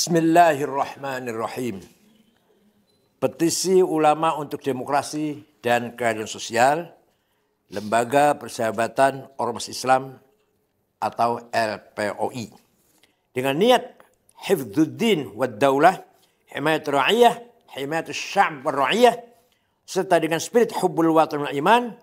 Bismillahirrahmanirrahim. Petisi Ulama untuk Demokrasi dan Keadilan Sosial, Lembaga Persahabatan Ormas Islam atau LPOI. Dengan niat hifdzuddin wad daulah, himayatul ra'iyah, himayatul sya'b wal ra'iyah, serta dengan spirit hubbul watan wal iman,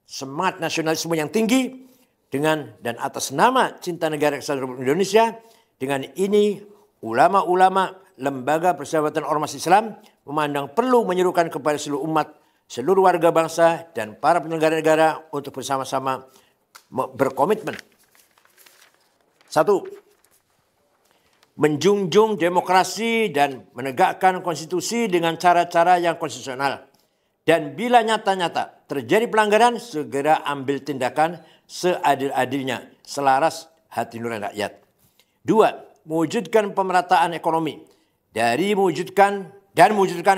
semangat nasionalisme yang tinggi, dengan dan atas nama cinta negara kesatuan Republik Indonesia. Dengan ini ulama-ulama Lembaga Persahabatan Ormas Islam memandang perlu menyerukan kepada seluruh umat, seluruh warga bangsa dan para penyelenggara negara untuk bersama-sama berkomitmen. 1. Menjunjung demokrasi dan menegakkan konstitusi dengan cara-cara yang konstitusional. Dan bila nyata-nyata terjadi pelanggaran, segera ambil tindakan seadil-adilnya, selaras hati nurani rakyat. 2. Mewujudkan pemerataan ekonomi dari mewujudkan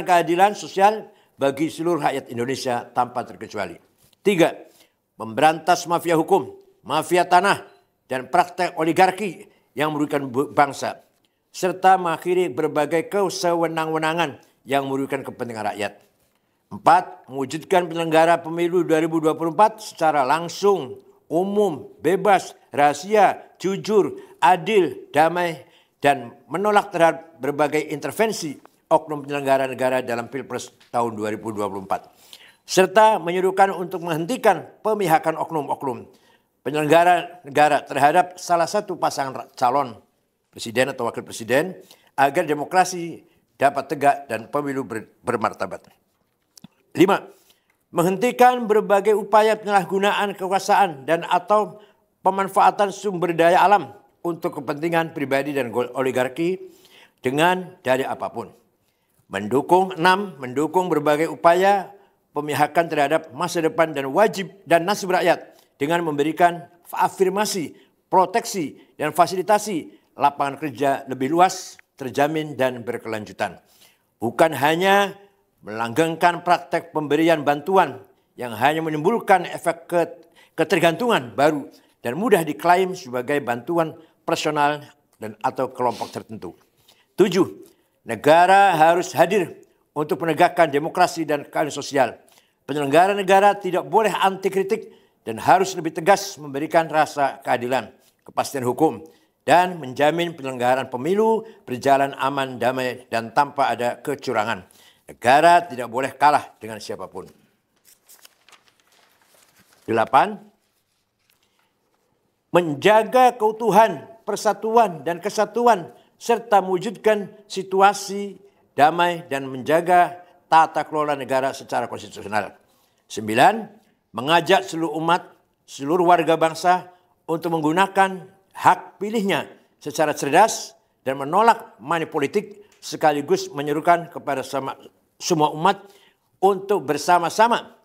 keadilan sosial bagi seluruh rakyat Indonesia tanpa terkecuali. 3. Memberantas mafia hukum, mafia tanah, dan praktek oligarki yang merugikan bangsa, serta mengakhiri berbagai kesewenang-wenangan yang merugikan kepentingan rakyat. 4. Mewujudkan penyelenggara pemilu 2024 secara langsung, umum, bebas, rahasia, jujur, adil, damai, dan menolak terhadap berbagai intervensi oknum penyelenggara negara dalam Pilpres tahun 2024. Serta menyuruhkan untuk menghentikan pemihakan oknum-oknum penyelenggara negara terhadap salah satu pasangan calon presiden atau wakil presiden agar demokrasi dapat tegak dan pemilu bermartabat. 5. Menghentikan berbagai upaya penyalahgunaan kekuasaan dan atau pemanfaatan sumber daya alam untuk kepentingan pribadi dan oligarki dengan dalih apapun. 6. Mendukung berbagai upaya pemihakan terhadap masa depan dan wajib dan nasib rakyat dengan memberikan afirmasi, proteksi, dan fasilitasi lapangan kerja lebih luas, terjamin, dan berkelanjutan. Bukan hanya melanggengkan praktek pemberian bantuan yang hanya menimbulkan efek ketergantungan baru dan mudah diklaim sebagai bantuan personal dan atau kelompok tertentu. 7. Negara harus hadir untuk menegakkan demokrasi dan keadilan sosial. Penyelenggara negara tidak boleh anti kritik dan harus lebih tegas memberikan rasa keadilan, kepastian hukum, dan menjamin penyelenggaraan pemilu berjalan aman, damai, dan tanpa ada kecurangan. Negara tidak boleh kalah dengan siapapun. 8. Menjaga keutuhan, persatuan, dan kesatuan, serta mewujudkan situasi damai dan menjaga tata kelola negara secara konstitusional. 9. Mengajak seluruh umat, seluruh warga bangsa untuk menggunakan hak pilihnya secara cerdas dan menolak money politik, sekaligus menyerukan kepada semua umat untuk bersama-sama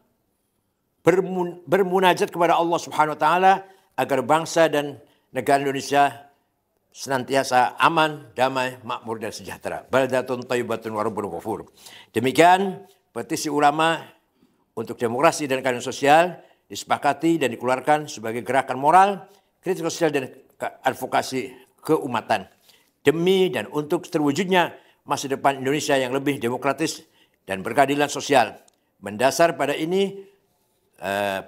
bermunajat kepada Allah Subhanahu wa taala agar bangsa dan negara Indonesia senantiasa aman, damai, makmur, dan sejahtera. Baldatun thayyibatun wa rabbun ghafur. Demikian petisi ulama untuk demokrasi dan keadilan sosial disepakati dan dikeluarkan sebagai gerakan moral, kritik sosial, dan advokasi keumatan demi dan untuk terwujudnya masa depan Indonesia yang lebih demokratis dan berkeadilan sosial. Mendasar pada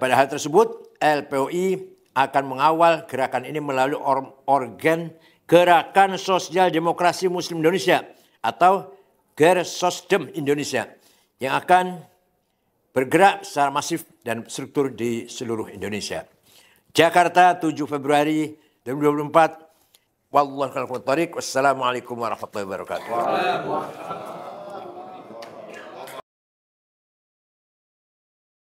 pada hal tersebut, LPOI akan mengawal gerakan ini melalui organ Gerakan Sosial Demokrasi Muslim Indonesia atau Gersosdem Indonesia yang akan bergerak secara masif dan struktur di seluruh Indonesia. Jakarta, 7 Februari 2024. Wassalamualaikum warahmatullahi wabarakatuh.